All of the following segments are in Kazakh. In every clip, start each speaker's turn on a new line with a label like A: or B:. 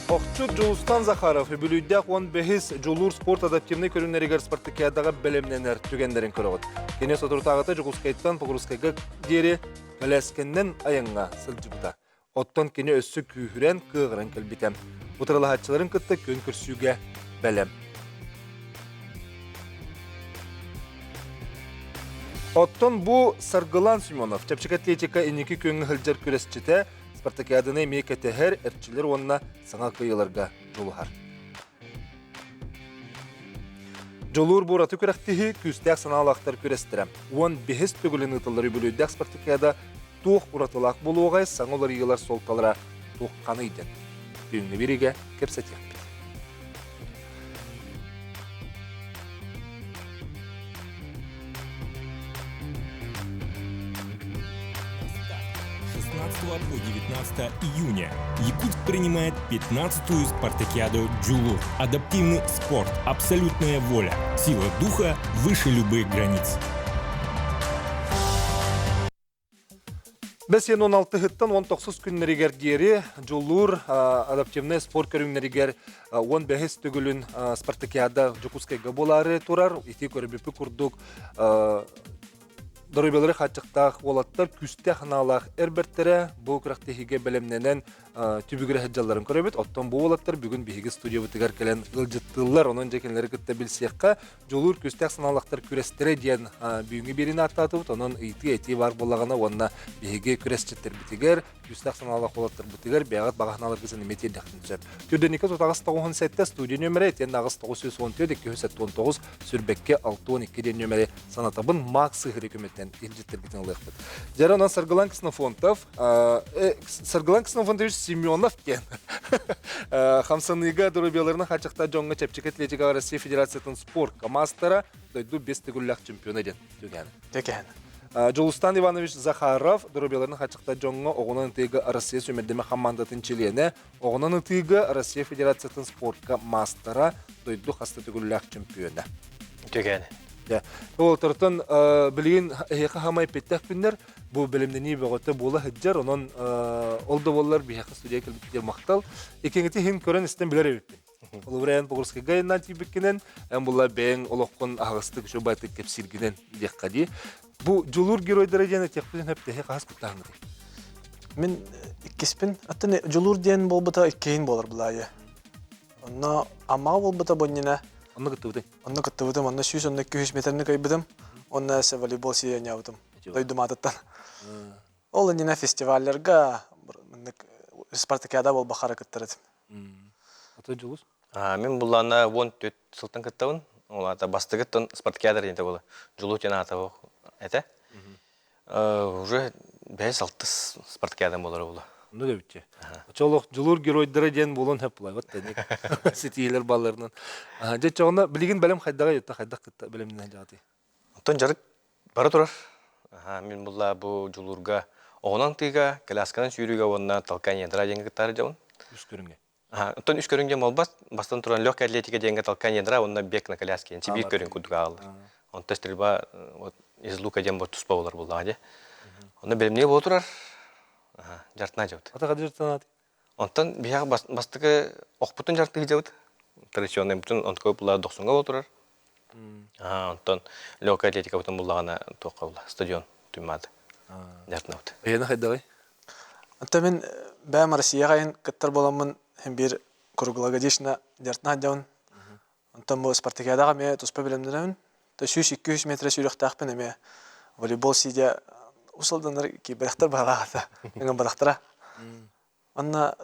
A: Оқтур Жолустан Захаров бүлүйдәк 15 жолур спорт адаптивный көрінерігер спартакиадаға білімненер түгендерін көрігіт. Кене сотыртағыта Жуғускайттан Пұғырускайға дері кәләскеннен аяңға сылжыбыта. Оттан кене өссі күйірен күйірен кәлбетем. Бұтырылы хатчыларын күтті көн күрсуге бәлем. Оттан бұ Саргылан Симонов, Чапчик атлетика инеки көнгі хылжар күресчіте, спартакиадыны мекетехер әртчілер онына саңа күйелерге жолуғар. Жолуыр бұраты көрәқтігі күстәк саналақтар көрестірі. Он бехес төгілін ұтылары бөлүйдәк спартакиада туқ ұратылақ болуғай саңылар елар солталыра туқ қаны үйден. Бүйінгі береге кепсәтек.
B: 16 по 19 июня Якутск принимает 15-ю спартакиаду «Джулур». Адаптивный спорт, абсолютная воля, сила духа выше любых границ.
A: Бәсен 16-хыттан 19 күннерігер гері «Джулур» адаптивный спорт көріңнерігер 15 түгілін спартакиада Жукускайға болары тұрар. Ити көрібіпі күрдік Дөрөбеләре хатчыктак олаттар күстә ханалак әрбәртәре бу күрәктәге белемнәнән түбүгәрә хаҗалларын күрәбез. Оттан бу олаттар бүген биге студия бүтәр кәлән гылҗыттылар. Онан җәкәнләре көттә билсәккә җолур күстә ханалактар күрәстере дигән бүген берине аттатып, онан ити бар буллагана онна биге күрәсчеттер битегәр, күстә ханалак олаттар бүтәр бәгат баганалар безне метер дәхтән. Төдәникә тотагыз 97 студия нөмере, тен агыз 914 219 сүрбәккә 612 нөмере санатабын Макс Игорь Ильжеттергитен лыхпыт. Жарана Саргылан Ксенофонтов, Саргылан Ксенофонтович Семенов кен. Хамсаныга дөрөбеләрне хачыкта Джонга Чапчик атлетика Россия Федерациясының спорт командалары дойду бестегүлләк чемпион иде түгән.
C: Түгән.
A: Жолустан Иванович Захаров дөрөбеләрне хачыкта Джонга огонан тиге Россия сөмердеме командатын чилиене, огонан тиге Россия Федерациясының спорт командалары дойду хаста түгүлләк чемпионы.
C: Түгән.
A: Ол тартан билген яка хамай петтак күннәр бу белемнәни бөгөтә була хәҗҗәр онан олда боллар бияка студия килеп мактал икенгәте һәм көрән истен билер бит. Ул буран Погорскайга нати биккенен һәм булла бен олоккын агыстык шу байтык кеп сиргенен диккади. Бу җулур геройдары дигән тәкъдим һәп тәһә хас кутаңды.
C: Мен киспин аттыны җулур дигән булбыта икән булыр булай. Онна ама булбыта боннина.
A: Онны көтүдә.
C: Онны көтүдәм, онны 200 метрны кайбыдым. Онны волейбол сиянә утым. Дойдым аттан. Ол инде фестивальләргә спартакиада бул бахара кыттырып.
A: Ата җулус.
D: Мен буллана 14 сылтан кыттабын. Оларда бастыгыттан спартакиада дигән була. Җулу тена ата әтә. Уже 5-6 спартакиада булар була.
A: Ну да битте. Чолок җулур геройдары дигән булын һәп булай. Вот тәник. Ситилер балларынан. Җачагына билген белем хайдага ятта хайдак кытта белемнән җаты.
D: Антон жарык бара турар. Мен булла бу җулурга огонан тига каласкан сүйрүгә онна талкан ядра дигән кыттары җавын.
A: Үз көрүнгә.
D: Антон үз көрүнгә молбас, бастан туран легкая атлетика дигән талкан ядра онна бек на коляске. Чибик көрүн кудга алды. Онта стрельба вот из лука дигән бу туспа булар булды, ди. Онда белемне бу турар. Жартна жабыт.
A: Ата кадыр танат.
D: Онтан бияга бастыгы окпутун жартыгы жабыт. Традиционный бүтүн онткой була 90га отурар. Онтан легкая атлетика бүтүн булагана токкабла стадион тумады. Жартна бут.
A: Яна хайдагы.
C: Антта мен бәм Россияга ин кыттыр боламын һәм бир круглогодична жартна җавын. Онтан бу спартакиадага мен туспа белемнәрен 200 метр сүйрәктәкпен эме волейбол сидя усалданыр ки бахтар балата. Мен бахтара. Анна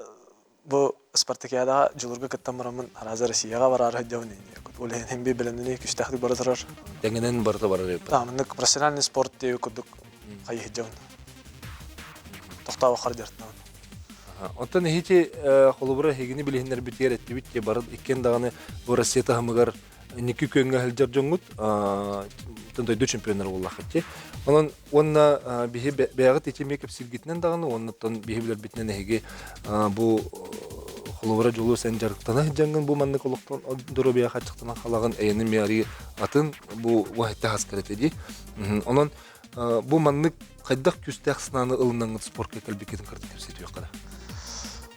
C: бу спартакиадага җулурга кыттамырамын Раза Россияга барар җавын. Ул һәм бир белемнәрне күчтәхли баратырар.
A: Дәңгенен барда барар.
C: Тамны профессиональный спорт дип кудык кайы җавын. Тохтау хардертна.
A: Онтан хити холубра хигини билһиннәр битер этти битте барып иккен даганы бу Россия тагымыгар ники көнгә хәлҗәр җоңгут төндөй чемпионнар буллах итте. Онна бихи бәягат итте мекеп силгитнән даганы оннан бихи билер битнән һеге бу холубра җулу сен җарыктана җангын бу манны колоктан дөрөбия хачыктан халаган әйне мияри атын бу вахитта хаскарат иде. Онан бу манны кайдак күстәк сынаны ылыннан спортка калбикетен кырды дип сөйтү якада.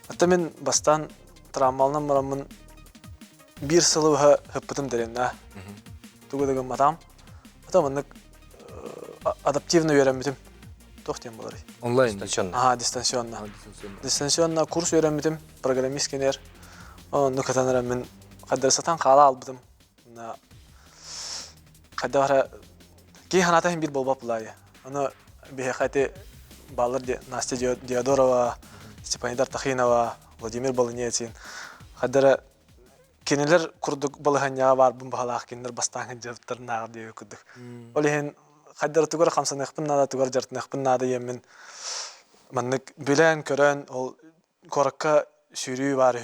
C: Ата мен бастан травмалынан барамын bir сылы хыппытым деренна. Тугадаган матам. Атаманнык адаптивно öğrenmedim. Тоқтен болар.
A: Онлайн.
D: Дистанционно.
C: Дистанционно. Дистанционно курс öğrenmedim. Программист кенер. Onu katanırım ben. Kadar satan kala aldım. Na kadar ki hanata hem bir bolbap bulayı. Onu bir hakati баллар Настя Диадорова, Степанидар Тахинова, Владимир Балынецин. Хадара кенелер курдук балыганьяга бар бун бахалаах кенелер бастааңын жаптарнаа дие күдүк. Олehen хадара тугар хамсаныкпын нада тугар жартыныкпын нада еммен маннык билен көрөн ол коракка сүйрүү бар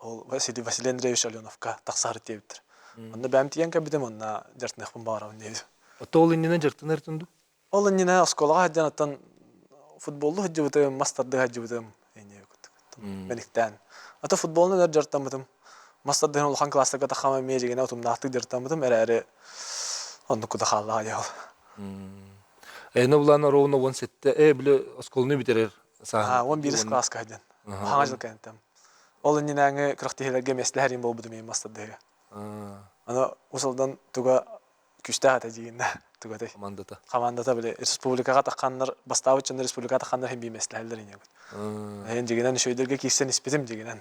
C: ол Василий Андреевич Аленовка таксары тебитир. Онда бәмтиен кабидем онна жартыныкпын баарабын дейди.
A: Отол иннен жартынар тунду.
C: Ол инне осколага хаджанаттан футболду хаджыбытым, мастарды хаджыбытым эне күтүк. Бениктен. Ата футболны да жартамытым. Мастардан ол хан класстага тахама межигене отумдактык жартамытым, эре онду куда халла ял.
A: Эне булан ровно 17 биле осколны битерер.
C: 11 класска хаджан. Хаңа жыл кентем. Ол иннеге 40-лерге меслехерин болбудум мен мастардага. Ана усалдан туга күчтәгә тәҗигендә тугыдай. Командата биле республикага такканнар, бастаучы республикага такканнар һәм бимәсләләр инде. Дигәннән шөйдәргә кисен испитем дигәннән.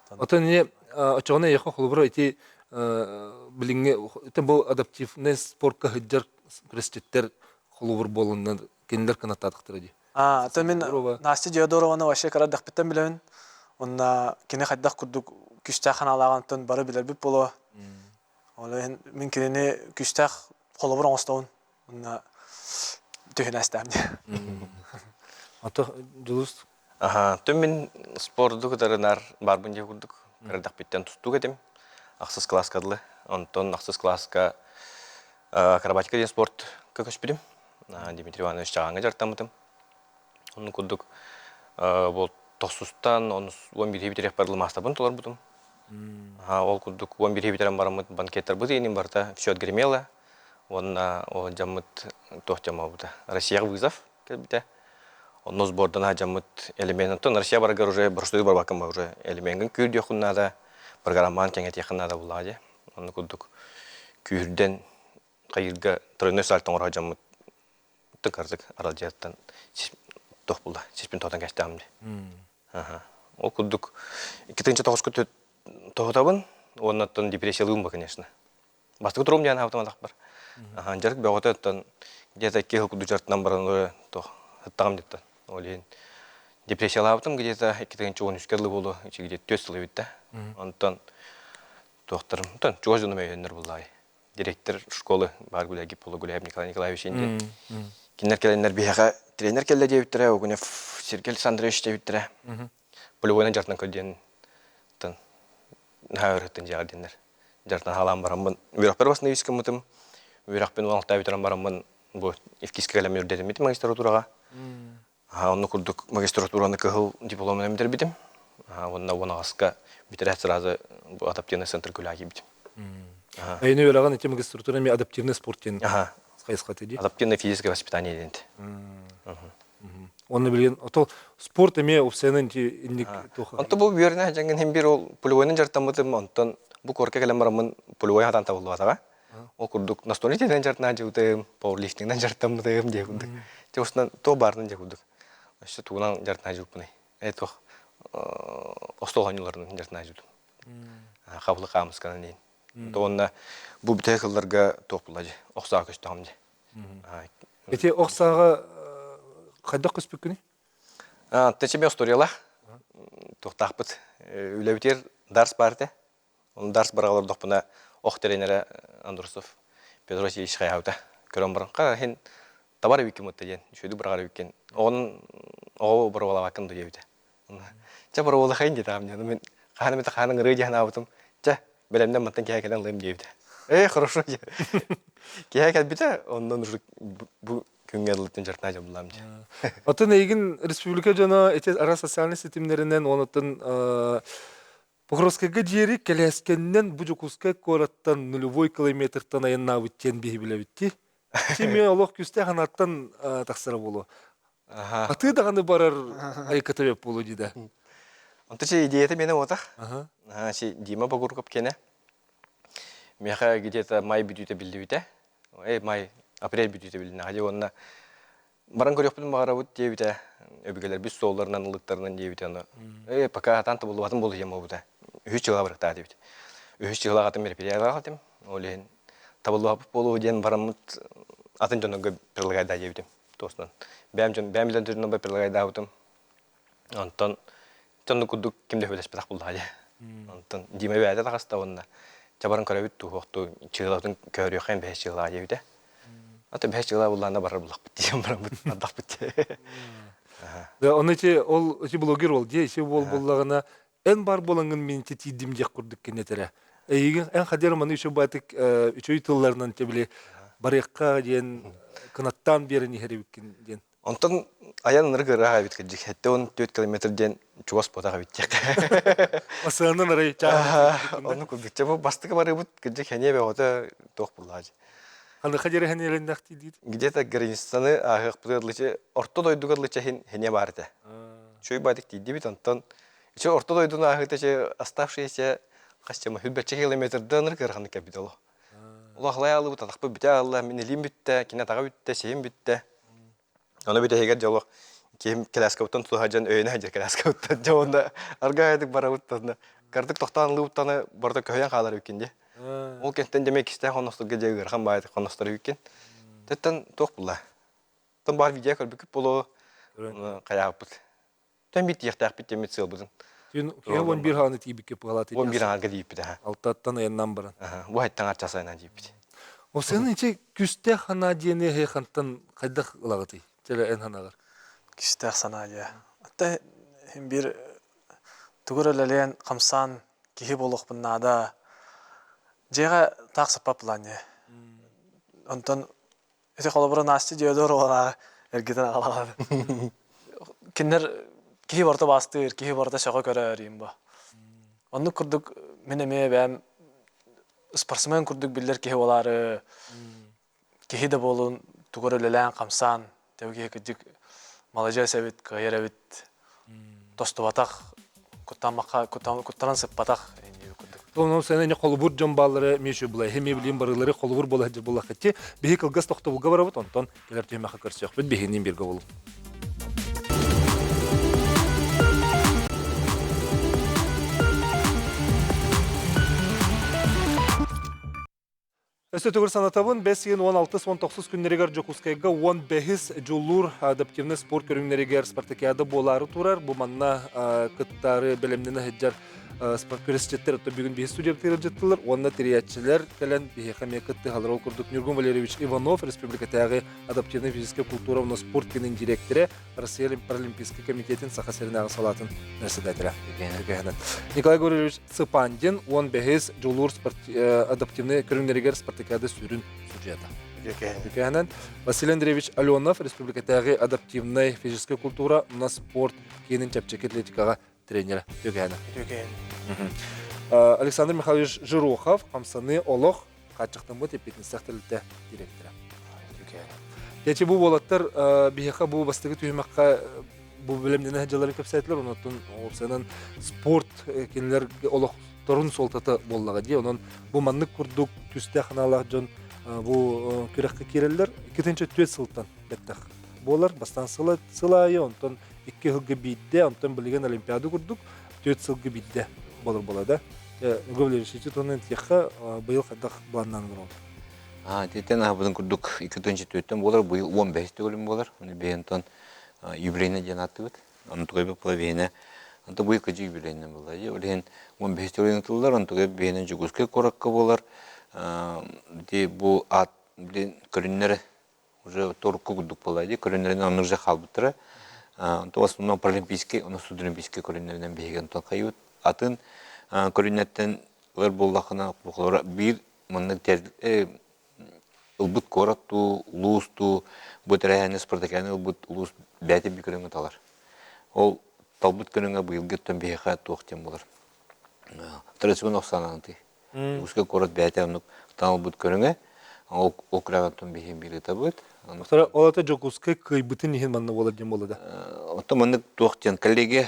A: Ата не очоны яхо хулбро ити билинге тем бу адаптивный спортка хәҗәр креститтер хулбыр болыннан кенләр канаттадыктыр ди.
C: Ата мен Настя Диадорованы вообще кара дәхпеттән белән. Онна кине хәддәк курдук күчтә ханалаган бары билер бит боло. Олен мен кине күчтә холобыр оңстон. Онна төһенәстәм.
A: Ата дулус.
D: Төмен спорту кытарынар барбын же курдук. Кырдак биттен тустук этим. Аксыз класскадылы. Онтон аксыз класска акробатика ден спорт көкөш билим. Дмитрий Иванович чагаңга жартамытым. Onu kurduk. Bol toxsustan 11 bitirek barılı mastабын толар будum. Ол kurduk 11 bitirem барамыт банкеттер бут еним барта все отгремело. Он жамыт тохтяма бута. Россия вызов кебите. Он сбордан жамыт элементон Россия баргар уже бұрышты бар бакым уже элементин күрдө хуннада программан кеңет якынада булады. Onu kurduk. Күрден кайырга тройной сальтон ора жамыт тыкардык аралжаттан тох булды. Чеспин тотан каштамды. Ол курдук 2-9 тоғытабын, оннаттан депрессиялығым ба, конечно. Бастығы тұрым жаны автоматақ бар. Жарық бәғыты әттен где-то 2 күрді жартынан баран ұттағым деттен. Олейін депрессиялығым где-то 2-13 болу, где-то 4 сылы бітті. Онтан тоқтырым, жоғыз жыным өйендер болды. Директор школы бар гүләгі болу Гүләйб Николай Николаевич енді. Кинер келенлер бияға тренер келді деуіттірі, оғынев Сергей Александрович деуіттірі. Полевойнан жартынан көден нәуіреттен жағаденлер. Жартынан халам барамын. Үйрақпер басында ескім мұтым. Үйрақпен 16 бетеран барамын. Бұл евкейскі кәлем үрдедім бетім магистратураға. Оны күрдік магистратураны кығыл дипломын әмдер бетім. Онына ағасқа бетерәт сразу адаптивный центр көләгі бетім.
A: Әйіні өраған әте магистратурами адаптивный спорттен қайысқаты де?
D: Адаптивный физическое воспитание денді.
A: Оны білген, отол спорт әме ұпсайынан инник тоқа?
D: Онты бұл бүйеріне жаңын hem bir ол полевойнан жартамытым, онтан бұл көрке кәлем барамын полевой хатан табылды батаға. Ол күрдік настолнителен жартынан жауытым, пауэрлифтингнен жартамытым жеуіндік. Жеуыстан то барынан жеуіндік. Өші туғынан жартынан жеуіппіне. Әйт оқ остолғанылардың жартынан жеуітім. Қабылы қамысқанын дейін. Онына бұл біте қылдарға тоқ бұлады. Оқсаға көштіғам де.
A: Әте оқсаға қайдақ көспек күні?
D: Тәчеме осториялар. Тоқтақ бұд. Үлі бітер дарс барды. Оның дарс барағалар доқпына оқ тренері Андрусов Петр Васильевич қайауды. Көрім бұрын. Қағын табар өйкен мұтты ден. Шөйді бұрағар өйкен. Оғын оғы бұрывала бақын дөй өйді. Жа бұрывала қайын деді ағым. Мен қағанымды қағаның ұры дейін ауытым. Жа бәлемден мұттан кәйкәден лым дейді. Хорошо. Кәйкәд біті, ондан бұл күнгәділіктен жартына жабылам.
A: Атын егін республика жана ара социальный сетимлерінен онытын Покровскайга жері кәләскеннен Бужукускай кораттан 0 километртан айынна өткен бейі біле бітті. Теме олық күсті қанаттан тақсыра болу. Аты дағаны барар айкатабеп болу дейді.
D: Онта чи идея-то мене отах.
A: Ага.
D: Чи Дима Багурков кене. Меха где-то май битүүтэ билдибите. Май апрель битүүтэ билдина. Хади онна баран көрөкпүн багарабыт дебите. Өбүгелер бис соолларынан ылыктарынан дебите аны. Пока танта болду батым болду ем обута. 3 жылга барыкта дебите. 3 жылга атым мероприятия катым. Олен табылып болуу ден барамыт атын жонго предлагайда дебите. Тостан. Бәм билен түрүнөн ба предлагайда утум. Антон тонну кудук кимде хөлөс батак болду хади. Антон Дима бәдә тагыста онна. Чабарын көрөбүт туохту чыгылатын көрөйхэн 5 жылга дебите. Ата 5 жылга булланда барар булак бит дем барабыт адак бит.
A: Да онычы ол блогер ол де иши боллагына эн бар болангын менче тидим жак курдук кенетере. Эн хадер маны иши батык үчөй тылларынан тебиле барыкка ден канаттан берени херебиккен ден.
D: Онтон аян ныргыра бит кежик. Хетте 14 километрден чугас потага биттек.
A: Асанын арай чаа.
D: Оны күбүтчө бу бастыгы барыбыт кежик хенебе ота тох буллажы.
A: Аны хадер хенелендак тидит.
D: Где-то границаны агык бырлычы орто дойдугарлычы хене барды. Чөй бадык тиди бит онтон. Чө орто дойдуна агытычы оставшиеся каччама 100 километрден ныргырганы капиталы. Улахлай алып татакпы бите алла мен илим битте, кине тага битте, сем битте. Аны бите хегер жолу кем класкаутан тулахажан өйнө хажыр класкаутан жонда аргайдык барабыттан. Кардык токтанлыбыттаны барда көйөн калар үкенде. Ол кенттен демек исте хонносторга жегырган байды хонностор үкен. Теттен ток була. Тон бар видео көрбүк боло каябыт. Тен бит яктак бит демет сыл бузун.
A: Тün он бир ханы тибикке палаты.
D: 11 га дип бит.
A: Алтаттан аяннан баран.
D: Бу хаттан арчасайна дип бит.
A: О сенин içe күстә хана диене хантан кайдак лагыты. Теле эн ханагар.
C: Кистах саная. Атта бир тугуралален камсан кихи болох буннада. Жега таксапа плане. Онтон эте колобро насти жөөдөр ора эргитен агалады. Кинер кихи барта бастыр, кихи барта шага көрөр имба. Онну курдук менеме бәм спортсмен курдук биллер кихи болары. Кихи да болун тугуралален камсан Тевге кыдык малажа сәбит кайрабит тостубатак куттан сыппатак
A: Onun sene kolubur jambalları meşhur bulay. Hem evliyim barıları kolubur bulacak bulakçı. Bihi kılgaz tokta bulga var avut ondan gelir tüyme hakarsı yok. Ben bihinin bir gavul. Östötür sanatavın 5-16-19 günleriger Jokускайга 15 julur adaptivni spor körünleriger Spartakiada boları turar. Bu manna kıttarı belemnene heccar sport körüsçetler ötü bugün bir stüdyo tercihtiler. Onda teriyatçılar kelen bir hekamiyyakıttı halar okurduk. Nurgun Valeriyevich Ivanov, Respublikatagi adaptivni fizika kultura ve sport kenin direktörü, Россия Паралимпийский комитетин сахасеринағы салатын нәрседәтірі. Николай Григорьевич Цыпандин 15 julur adaptivni körünleriger Spartakiada sürün сюжета. Василий Андреевич Аленов, Республикатағы адаптивный физическая культура на спорт кенин чапчак атлетикаға тренер. Александр Михайлович Жирохов, Камсаны Олох, Качықтан бұт епетін сақтылықты директоры. Тәчі бұл болаттар бейхақа бұл бастығы түйімаққа бұл бөлімдені әжаларын көпсәйтілер, онын спорт кенілер олықтарын солтаты боллаға де, онын бұл маннық күрдік күсті қаналақ жон бұл күрекке керелер 2-ші төт сылттан бәттіқ. Болар бастан сылайы, онтан 2 жылғы бейді, онтан білген олимпиады күрдік 4 жылғы бейді болар болады. Гөвлер шеті тонын тияққа бұйыл қадақ бұланнан болды.
E: Тетен абыдың күрдік 2-ші төттен болар, бұйыл 15-ті өлім болар. Бейінтон юбилейна ден аты бұд. Оны тұғай бұл бейіне. Онта бұйыл қажы юбилейна болды. Олеген 15-ті өлім тұлылар, оны тұғай бейінен жүгізге қораққа болар. Бұл ат көрінлері уже торыққа күрдік болады. Көрінлерінен оныр жақ албыттыры. Онта основном паралимпийский, оны судолимпийский көрінлерінен бейген тұн қайуыт. Атын көрінлерден өр болдақына бұқылары бір мұнның ылбыт коратту, улусту, бұтыраяны спартакияны ылбыт улус бәті бір көріңі талар. Ол талбыт көріңі бұйылғы өттен бейіға тоқтен болар. Традицион оқсанаңды. Үске корат бәті анып талбыт көріңі, ол күраған түн бейін бірі табыд.
A: Олата Жокускай кайбытын ехен манна болар дем болады.
E: Ота манны тоқтен коллеге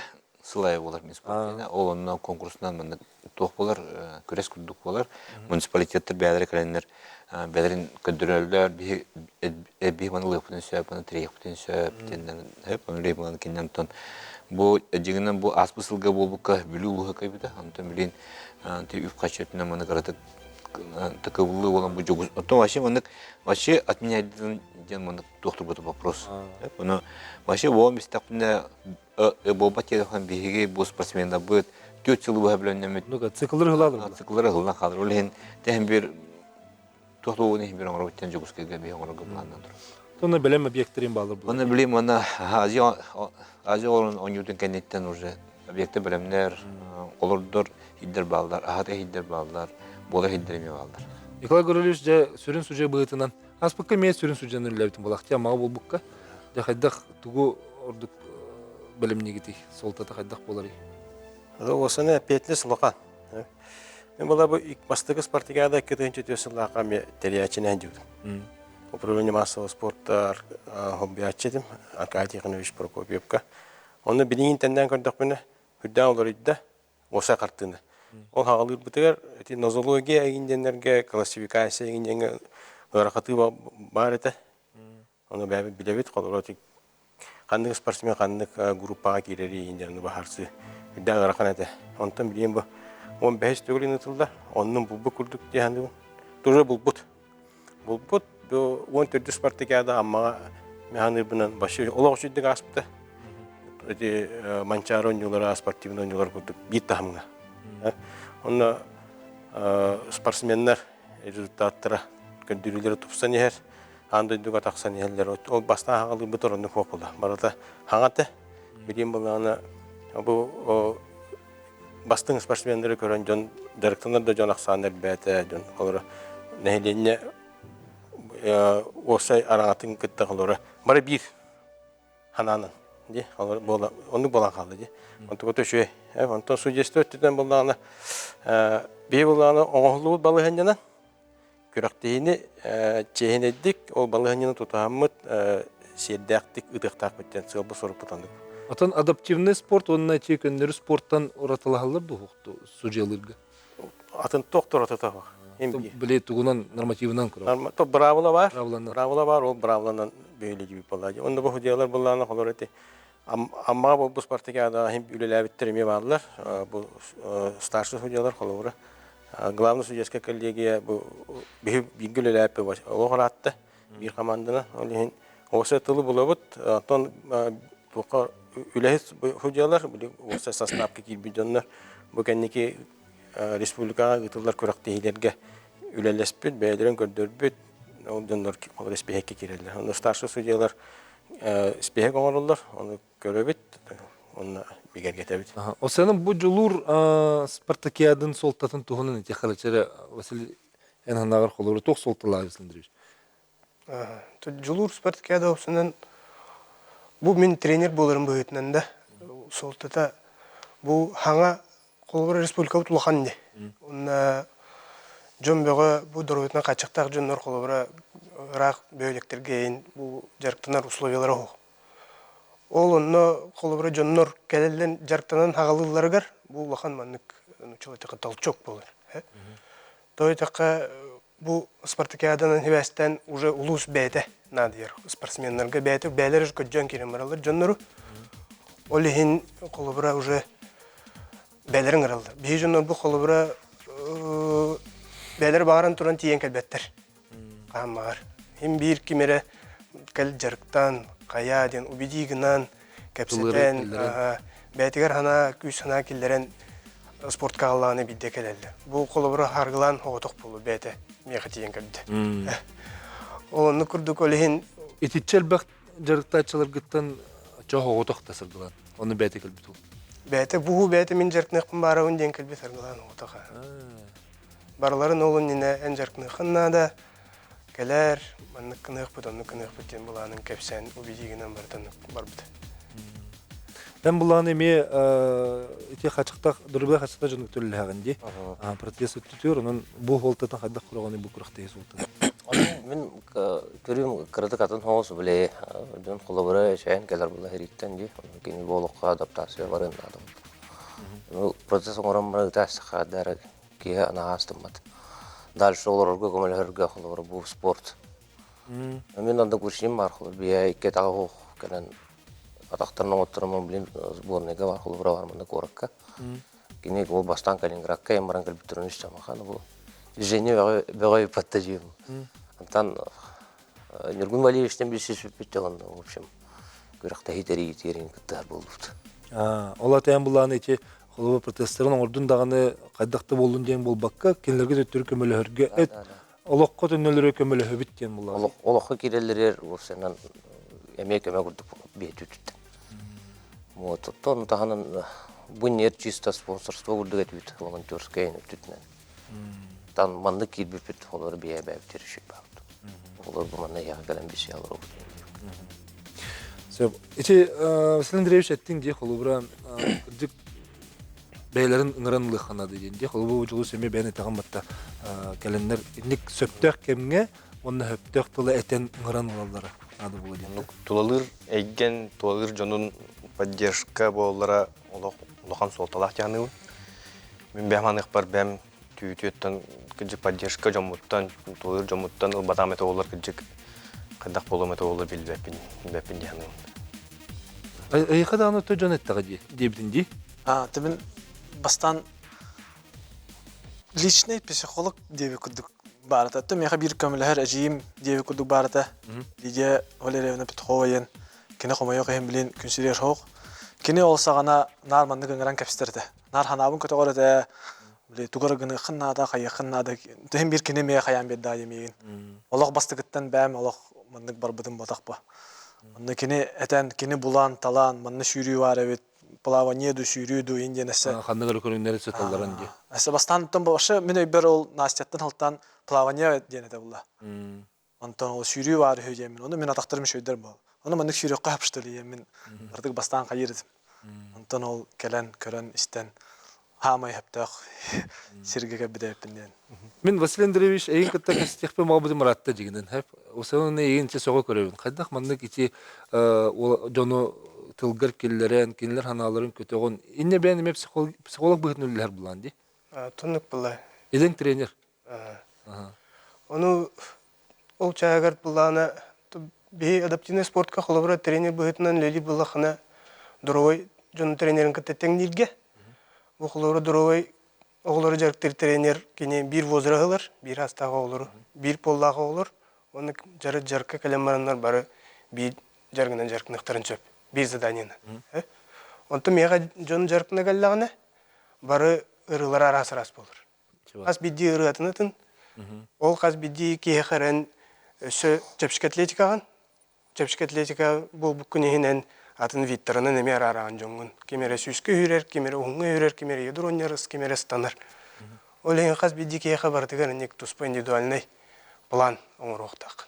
E: сылай болар мен спортына. Ол онна конкурсынан мында тоқ болар, көрес күрдік болар. Муниципалитеттер бәдері кәлендер, бәдерін көндірөлдер, бі маны лыпын сөп, маны трейк бүтін сөп, оны рейманы кеннен тон. Бұл жегінен бұл аспысылға болбыққа білі ұлығы кайбыда, антон білін үп қачетінен маны қаратып таковлы olan bu çok. Otom вообще отменяйден ден маны доктор bu вопрос. Bunu вообще bu мистапне боба телефон биге bu спортсменда будет 4 yıl bu bilen
A: Ну цикллар хыладыр.
E: цикллары хылна кадыр. Улен тем bir тоқтоо не bir оңор өттен жогускеге бе оңор пландан тур.
A: Тоны белем объекттерин балыр бу.
E: Оны билем, аны Азия орын онютын кенеттен уже объекты белемнер, олордор хиддер балдар, ахата хиддер балдар. Болар хиддерме балдар.
A: Николай Григорьевич же сүрін сүже быытынан аспыкка мес сүрін сүжен үлләбитин балакты мага болбукка. Да хайдах тугу ордук белемнегити солтата хайдах болар.
F: Осыны петле сылақан. Мен бола бу бастыгы спартакиада 2-нче төсөллакка ме телеячинен жүрдүм. Управление массового спорта хоббиячидим, Аркадий Иванович Прокопьевка. Оны билин тенден көрдүк мене хүддөн олор идде, оса картыны. Ол хагылыр битер, эти нозология инденерге классификация инденге ыракаты бар эте. Оны бәбе билебит колоротик. Кандык спортсмен кандык группага кирери инденге бахарсы. Хүддөн ыракан эте. Онтон билем бу 15 төгөлүн ытылда, онун булбу күрдүк дегенди. Тоже булбут. Булбут бу 14 спартакиада амма механир бинен башы олог жүдүк аспты. Эти манчарон юлара спортивный юлар күрдүк бит тахмга. Онна спортсменнер результаттары көндүрүлөр тупсан ер, анда дүгө таксан ерлер. Ол бастан хагылы буторону фокулда. Барата хагаты билим болганы бу бастың спортсмендері көрөн жон директорлар да жон аксандар бәте жон олар нехленне осай араңатын кытта олар бары бир хананын ди олар бола оны болан калды ди онту көтөшө онтон судьяство өттүдөн болганы бе болганы оңолуу балыгындан күрөктейни чейнедик ол балыгынын тутамыт седдактик ыдыктак беттен сылбы соруп бутандык.
A: Атын адаптивный спорт, онна чекендер спорттан оратылалар духукту судьяларга.
F: Атын доктор ататабак.
A: Биле тугунан нормативынан көрө.
F: То бравла бар.
A: Бравланан.
F: Бравла бар, ол бравланан бөйле gibi болду. Онда бу судьялар булланы колорете. Амма бу спартакиада хим үлеләбиттерме барлар. Бу старший судьялар колоры. Главный судьяская коллегия бу билгеләпе бар. Ол атты. Bir команданы. Олен осы тылы булабыт. Тон бу Үләһис хуҗалар бу осы составка килбидоннар бу кенники республикага гытылар көрәктейләргә үләләспет бәйләрен көрдөрбет ол доннор кол респехке кирәләр. Аны старший судьялар спехе коңорулар, аны көрөбет, аны бигәргә тәбит.
A: Осының бу жулур спартакиадын солтатын туһунун техалчары Василий Энханагар холуру тох солталар исендириш.
G: Жулур спартакиада осының bu min trener боларым бөйтінен да. Солтата bu хаңа қолбыр республика ұтылған де. Онна жон бөгі bu дұрғытына қачықтақ жонлар қолбыры ұрақ бөйлектерге ең bu жарықтанар условиялары оқ. Ол онна қолбыры жонлар кәлелден жарықтанан хағалыларығар bu ұлақан маннық ұчылатықы талчок болар. Той таққа bu спартакиаданын хебәстен уже улус бәйті. Надир спортсменлерге бәйтүк бәйләр көҗән киремәрләр җоннары. Олеһин колыбыра уже бәйләрен гырылды. Бе җоннар бу колыбыра бәйләр багаран туран тиен кәлбәттер. Камар. Һәм бир кимере кәл җарыктан, каяден, убидигнан, кәпсәтен, бәйтигәр хана күз хана килләрен спортка алланы бидә кәләләр. Бу колыбыра харгылан хоготык булу бәйте. Меха тиен кәлбәтте. Onu kurduk olehin
A: Etitçel bak jarıktaçılar gittan çok otoq tasırdılan. Onu bәте келбит ул.
G: бәйте бу бәйте min jarknıqın barağın den kelbi sargılan otaqa. Barların olun nine en jarknıqınna da keler manıqnıq budanı kınıq biten bulanın kepsen ubidiginan bardan barbıdı.
A: Ben bulan eme ити хачыктак дөрбә хачыкта жөнүк төлләгәнди. Протест үтүтөр, onun bu holtatan хадда кураганы бу куракта есулты.
H: Мен көрүм кырды катын хоос биле жон колобора шайын келер була хериттен ди. Кини болохка адаптация барын адам. процесс оңырам тасқа дәрі кие анағастымат. Дальше оларға көмілерге қолыр бұл спорт. Мен анда көршінем бар қолыр бия икке тағы оқ кәлін атақтарының оттырымын білем сборныйға бар қолыр бармында көрікке. Кенек ол бастан Калининградқа емаран кәлбіп тұрын үш жамақаны бұл. Движение бәғай патта жейм. Антан Нергун Валерьевичтен бір шешіп бітті оғанда, в общем, көріқті хитері етерін күттар болдыпты.
A: Ола тәйін бұлағын ете қолығы протестерін ордын дағаны қайдақты болуын дейін бол баққа, кенлерге төттірі көмілі өрге әт, олыққа түннелері көмілі хөбіт дейін бұлағы.
H: Олыққа керелер, осынан әмек көрдік бейт өтті. Оны тағанын бұнер чисто спонсорство көрдік әтібет, волонтерская өттітінен. Тан манды келбіп бет, олар бейі бәйіптері шөй бақыты. Олар бұманна яғы кәлем бесі алыр оғыр.
A: Ити Василий Андреевич әттің де қолыбыра күрдік бәйлерін ұңыранлы қанады дейін де қолыбы жылу сөме бәйін етіған батта кәленлер індік сөптөк кемге, онына хөптөк тұлы әтен ұңыран олалары ады болу дейін.
D: Тулалыр әйген, тулалыр жонын поддержка болара олақан солталақ жағынығы. Мен бәйманық бар бәм түйететтен кіжік поддержка жомуттан, тулалыр жомуттан ұлбатам әті олар кіжік қадақ болым әті олар білбәппін жағынығы.
A: Айықы дағыны өтті жон әттіға дейбдің дей?
C: Тәбін бастан личный психолог дейбі күрдік барыта. Меха бір көмілер әжейім дейбі күрдік барыта. Лидия Валерьевна Петховайын кені қомайық ең білін күнсірер хоқ. Кені олса ғана нар манды күнгіран кәпістерді. Нар ханабын көті қорыды, туғыры күні қыннада, қайы қыннада. Түхін бір кені меге қаян беді айымеген. Олық басты күттен бәм, олық мандық бар бұдың ботақ ба. Онда кені әтен, кені бұлан, талан, манны сүйрүй бар әвет, плаванеду, сүйрүйду, инден әсі.
A: Қандығыр көріңдері сөталдарын де.
C: Әсі бастан ұттан башы, мен өйбер ол Настяттан хылттан плаване ден әді бұла. Онтан ол сүйрүй бар өй емін, оны мен атақтырым шөйдер бұл. Оны мандық сүйрүй қапыштылы емін, артық бастан қайырдым. Онтан ол кәлен, көрін, істен, хамай әптіқ, сергеге біде әппінден.
A: Мен Василий Андреевич әйін күтті кәстекпе мағбыды мұратты дегенен. Осының әйін соға көребін. Қайдақ мандық ити жону тылғыр келлерен, кенілер ханаларын көтеғын. Инне бәйін еме психолог бұғытын өлілер бұлан дей?
G: Тұнық бұлай.
A: Едің тренер?
G: Оны ол чағағард бұланы бей адаптивный спортқа қолабыра тренер бұғытынан лөлі бұлақына дұровай жону тренерін кіттеттен нелге. Бұл қолабыра дұровай оғылары жарықтыр тренер кене бір возырағылар, бір астаға олар, бір поллаға олар. Оны жарыққа кәлем баранлар бары бір жарғынан жарқынықтарын сөп, бір заданияны. Онты меға жоны жарқына кәллағына бары ұрылар арасы-рас болыр. Қаз бидді ұры атынатын, ол қаз бидді кейі қаран өсі чәпшік атлетикаған. Чәпшік атлетика бұл бүккінігінен атын виттарынан әме араған жоңғын. Кемері сүйскі үйрер, кемері ұңғы үйрер, кемері едір ойнарыз, кемері станар. Ол ең қаз бидді кейі қабардығар нек тұспа индивидуальный план оңыр оқтақ.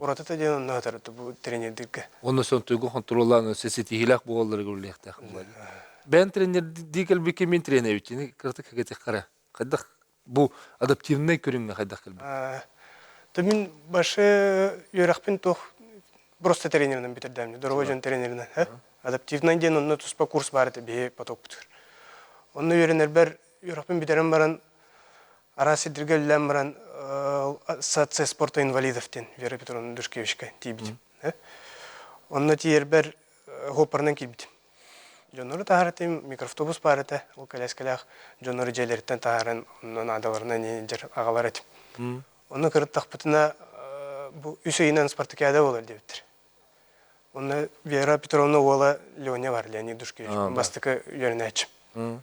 G: Оратыта ден онына атарыты бұл тренердігі.
A: Оны сон түйгі контроланы сесеті хилақ болғалары көрілектақ. Бән тренер дейгіл беке мен тренер өтені қыртық кәгетек қара. Қайдақ бұл адаптивный көріңі қайдақ кәлбі?
G: Түмін башы үйрақпен тоқ просто тренерінен бітірдәмді, дұрғы жөн тренерінен. Адаптивный ден онына тұспа курс барыты бейе поток бүтір. Оны үйренер бәр үйрақпен бітірін баран, арасы діргелілен баран Ассоциация спорта инвалидовтен Вера Петровна Душкевичка тейбітім. Онына тейер бәр ғопарынан келбітім. Жоноры тағаратым, микроавтобус барыты, ол кәләскәләқ жоноры жәлеріттен тағаран, онын адаларына жер ағалар әтім. Оны кіріп тақпытына үсейінен спартакиада олар дебіттір. Оны Вера Петровна ола Леоня бар, Леонид Душкевич, бастықы үйеріне әтшім.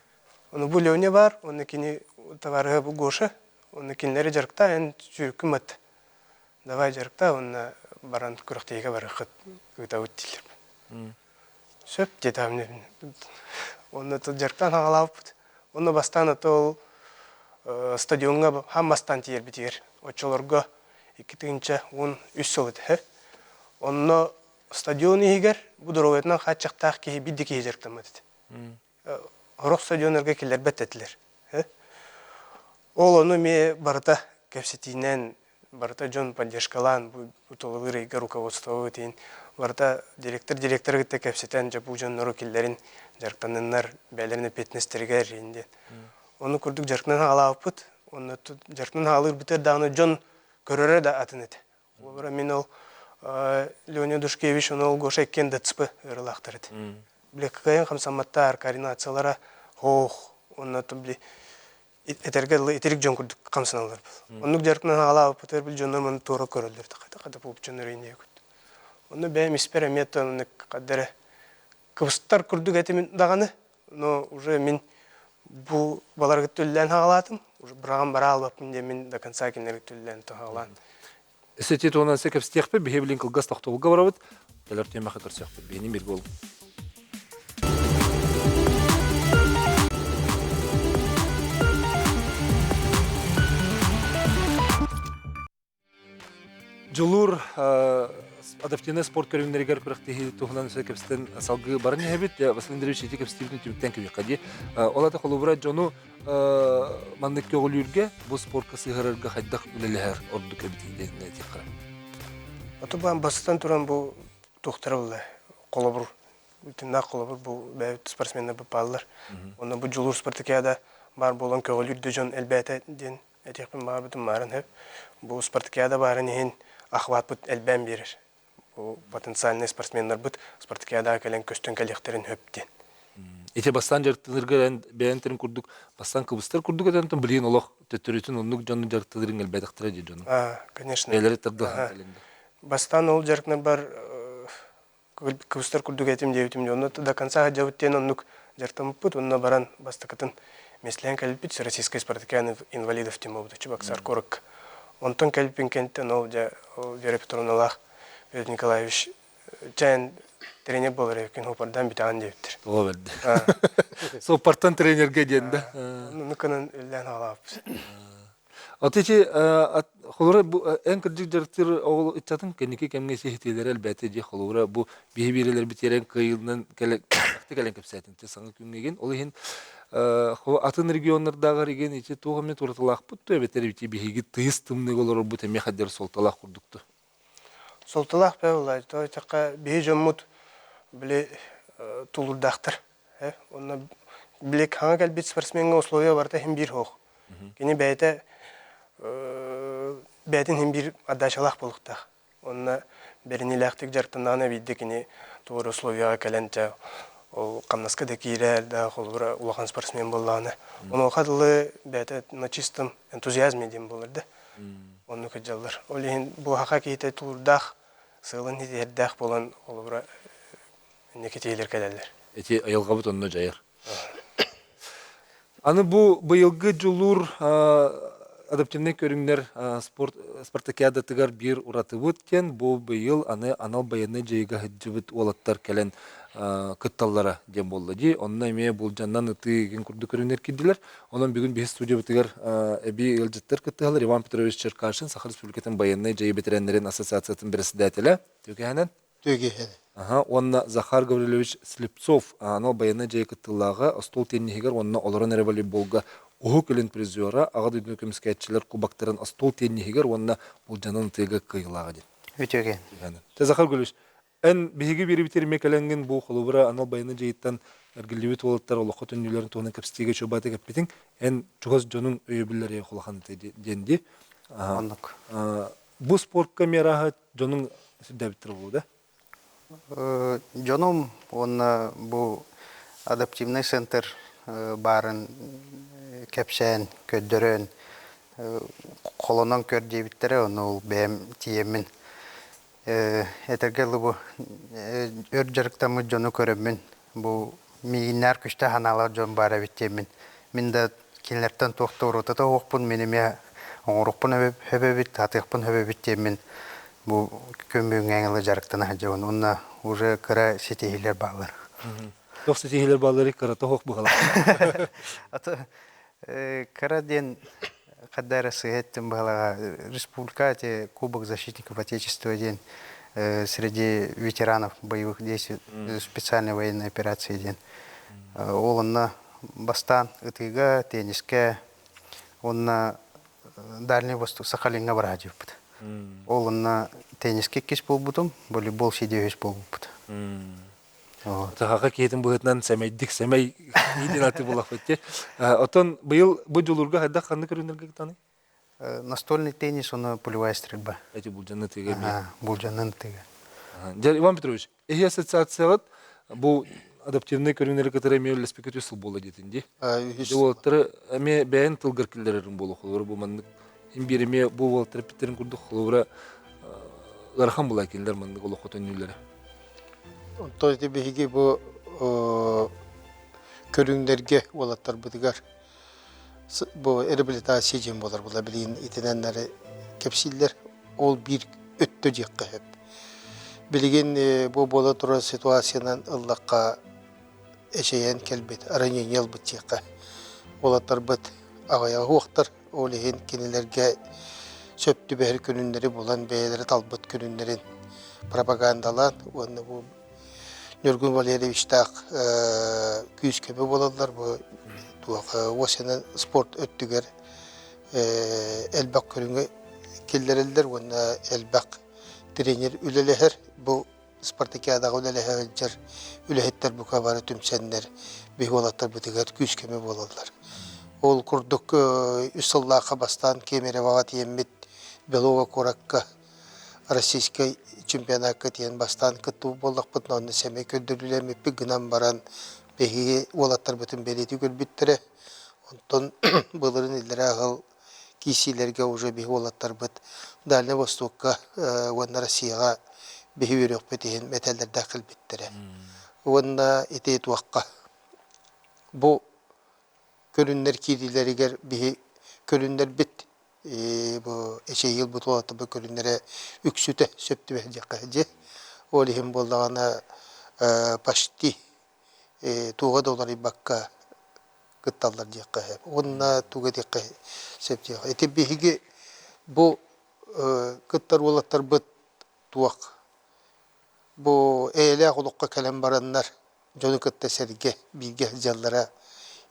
G: Оны бұл Леоня бар, оны кені товарығы бұл Гоша, оны кенлері жарықта ән сүйіркім әтті. Давай жарықта, оны баран күріқтейге бары қыта өттейлер. Сөп деді әміне. Оны жарықтан ағалап бұд. Оны бастан ол стадионға хам бастан тейер бітер. Очоларға 2-3 солыды. Оны стадион егер бұдыроветінен қатшақтақ кейі бидді кейі жарықтан мәдеді. Ғырық стадионарға келер бәттетілер. Ол оны ме барыта кәпсетейінен, барыта жон поддержкалан, бұтылығыр егі руководствовы дейін. Оларда директор гитте кепсетен жапу жоннору киллерин жарктаныннар бәлеріне петнестерге рейінден. Оны күрдік жаркынан алапыт, оны жаркынан алыр бітер дағыны жон көрөрі да атын еді. Олара мен ол Леонид Душкевич, оны ол гоша еккен датспы ұрылақтыр еді. Білек қайын қамсаматтар, координациялара хоқ, оны тұмбілі этерик жон күрдік қамсыналар. Оны жаркынан алапыт, біл жоннар мұны тура көрілдерді. Қайта болып жоннар рейінде күрді. Оны бәйім испер әметті, оны қадары кыбыстар күрдік әтемін дағаны, но уже мен бұл баларға төлілән ағалатым, уже бірағам бара албаппын де мен до конца кенерге төлілән ағалан.
A: Сетет онан секеп стекпе, бейбілін қылғас тақтауылға барабыд, дәлер түймақы көрсеқпе, бейінен бергі олым. Жылур адаптивный спорт көрімдерігер күріқтегі тұғынан сөкепстен салғы барын ебет, Василий Андреевич еті кепстивінің түміктен кебек қади. Олады қолыбыра жону мандық көғілерге бұл спортқа сығырырға қайдақ үлелер орды көбетінден тек қара.
G: Аты бұған басыстан тұран бұл тұқтыры бұлы, қолыбыр, үтіннақ қолыбыр бұл бәйт спортсменді бұл балылар. Оны бұл жылур спартакиада бар болан көғілерді жон әлбәті ден әтекпен баға бүтін марын әп. Бұл спартакиада барын ең ақват бұт әлбән берір. Потенциальный спортсмендар бұд спартакиада кәлен көстен кәлектерін өптен.
A: Ете бастан жарықтынырға бәйінтерін күрдік, бастан кыбыстар күрдік әдентін білген олық төттөретін онлық жоны жарықтыдырын әлбәдіқтіра де жоны.
G: Конечно.
A: Бәйлері тұрдыған кәленді.
G: Бастан ол жарықтына бар кыбыстар күрдік әтім дейтім де, оны до конца жауыттен онлық жарықтым бұд, онына баран бастықытын меслен кәліппет Российской спартакианы инвалидов тема бұд, Чебоксар Корок. Онтон кәліппен кенттен ол Вера Петровна Лах Петр Николаевич чайын тренер болар екен, опардан бітаған деуттір.
A: Оға бәлді. Сол парттан тренерге денді.
G: Нүкінің үллән алапыз.
A: Атече, холура ән кірдік жарықтыр оғыл үттатын кәнеке кәмге сехетелері әлбәті де холура бұл бейберелер бітерен қиылынан кәлен көпсәтін. Саңы күнгеген. Ол ең атын регионлардағы реген ете тоғымен тұратылақ бұтты, әбеттері бете бейгі тыйыз тымнығы олар бұт әме қадер солталақ құрдықты.
G: Солталақ бә олай, таққа бей жоммут біле тулурдақтыр. Онна білек хаңа кәлбет спортсменге условия барда хем бір хоқ. Кені бәйті бәйтін хем бір адашалақ болықтақ. Онна бәріне ләқтік жарқтандағына бейді кені туғыр условияға кәләнчә қамнасқа да кейрәр, да қолғыра улақан спортсмен болағына. Оны оқадылы бәйті на чистым энтузиазме дем болырды. Оны көджалыр. Олейін бұл хақа кейті тулурдақ, сылын едердақ болан қолғыра некетейлер кәләлер.
A: Эти айылғабыт онына жайыр. Аны бұл бұйылғы жылур адаптивный көріңдер спартакиада тығар бір ұраты өткен, бұл бұйыл аны анал баяны жайға хүджібіт олаттар кәлін кытталлара дем болды де. Онына еме бұл жаннан ұтыген күрді көріңдер кеділер. Онын бүгін бейс студия бұтығар әбі елжеттер кыттығалар. Иван Петрович Черкашин, Сахар Республикатын баяны жайы бетеренлерін ассоциациятын бірісідәтілі. Төке әнен?
I: Төге әнен.
A: Онна Захар Гаврилович Слепцов, анал баяны жайы кыттылаға, стол теннегер, онна оларын әрі волейболға оғы көлін призиора, ағады үдіні көміскәтшілер кубактарын стол теннегер, онна бұл жанын тегі қиылаға ден.
I: Өтөген.
A: Захар Гаврилович, ән бейгі бері бітері мекәләнген бұл қолыбыра анал баяны жайыттан әргілеует олаттар олыққа түннелерін туғынан кәпістеге чөбаты кәппетін, ән чуғыз жоның өйебілері қолақан денді. Бұл спортқа мераға жоның сүрдәбіттір болу да?
I: Жоным, оны бұл адаптивный центр барын кәпсән, көддірін, қолынан көрдейбіттері, оны ол бәйім тиемін. Әтергелі бұл өр жарықтамы жоны көрімін, бұл мейіннәр күшті ханалар жон бары біттемін. Мен де келінерттен тоқты ұрытыда оқпын, меніме оңырықпын өбебіт, татықпын өбебіттемін. Бұл көмбең әңілі жарықтан әжеуін, онына уже кіра сетейілер бағылар.
A: Тоқ сетейілер бағылары кіра тоқ бұғалар.
I: Аты кіра ден қаддары сығеттім бағылаға республика, Кубок защитников Отечества ден среди ветеранов боевых действий специальной военной операции ден. Олынна бастан ытыға, тенниске, онына Дальний Восток, Сахалинға барады. Олынна тенниске кес болбутум, волейбол сидеуес болбут.
A: Тахака кетин быһытынан сәмәйдик, сәмәй идин аты булах бетте. Отон быйыл бу жолурга хайда ханны көрүнөргө таны?
I: Настольный теннис, он полевая стрельба.
A: Эти булжанны теге.
I: Булжанын теге.
A: Иван Петрович, эһи ассоциациялат бу адаптивный көрүнөр кытары мел спекатив сыл боло детинди. Жолтары эме бәен тылгыр килдерерин боло холор бу манны имбиреме бу волтер питтерин курдук холора лархан була килдер манны голо хотоннүлөр.
J: Тойды биһиги бу көрүңдерге олаттар бутыгар. Бу реабилитация жем болар була билин итененнәре кепсиллер ол бир өттө жакка хеп. Билген бу бола тура ситуациянан ыллакка эшеен келбет, ранение бит жакка. Олаттар бит агая уктар, олеген кинелерге сөптү бер күнүндөрү булан бээлери талбыт күнүндөрүн пропагандалан, оны бу Нургун Валерьевич так күз көбө болалар бу осенен спорт өттүгер элбак көрүнгө келдерилдер оны элбак тренер үлелехер бу спартакиадага үлелехер жер үлехеттер бу кабары түмсендер беголаттар бутыгер күз көбө болалар. Ол курдук үсыллака бастан кемере вагат еммит Белова Коракка российский чемпионатка тиен бастан кыту болдық бұтын оны сәмей көддірілемі гынан баран беги олаттар бұтын береті көлбіттірі. Онтон бұлырын елдері ағыл кейсилерге уже беги олаттар бұт Дальний Востокка, онна Россияға беги өрек бітеген металлерді ақыл біттірі. Онна етейт уаққа. Бұ көрінлер кейділерігер беги көрінлер біт. Bu eşeğil bu tuğatı bu körünlere üksüte söptü ve cakayıcı. Olihim bollağına paşti $2 bakka gıttallar cakayı. Onunla tuğat yakayı söptü. Eti bihigi bu gıttar olatlar bıt tuğak. Bu eyle kulukka kalem baranlar. Jonu gıtta serge bilge jallara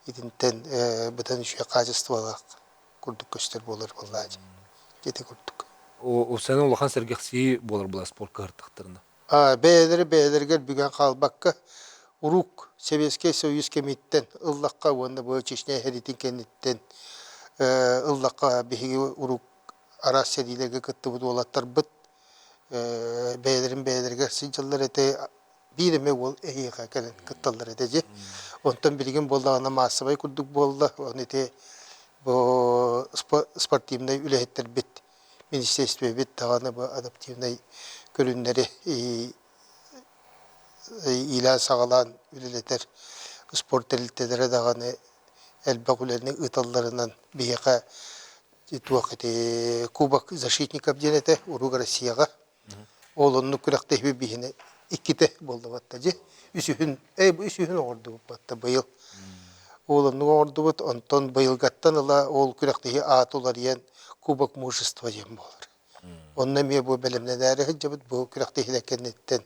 J: idinten bıtan şuya kacıstıvalak. Kurduk göster bolар vallahi. Gete kurduk.
A: O senin улахан сергекси болар була спорт картактарына.
J: Бейлерге бүген қалбаққа урук Советский Союз кемиттен ыллаққа онда бу чечне херитин кенеттен ыллаққа биги урук арас седилерге кытты бу олаттар бит бейлерге сыжыллар эте биреме ол эйга келен кытталлар эте. Онтан билген болдағына массабай курдук болду. Онете bu sportivnay ülehetler bit ministerstve bit tağına bu adaptivnay körünleri ilan sağalan üleleter spor delitelere dağını elbakulerini ıtallarından biyaka tuakete Kubak Защитников denete Uruga Rossiyaga oğlunu kürekte bihine ikite boldu battacı üsühün bu üsühün ordu batta bayıl Олын орды бұд, онтон байылғаттан ұла ол күректегі атылар ен Кубок мужества жем болар. Онна ме бұл бәлімнен әрі жабыд бұл күректегі ләкенеттен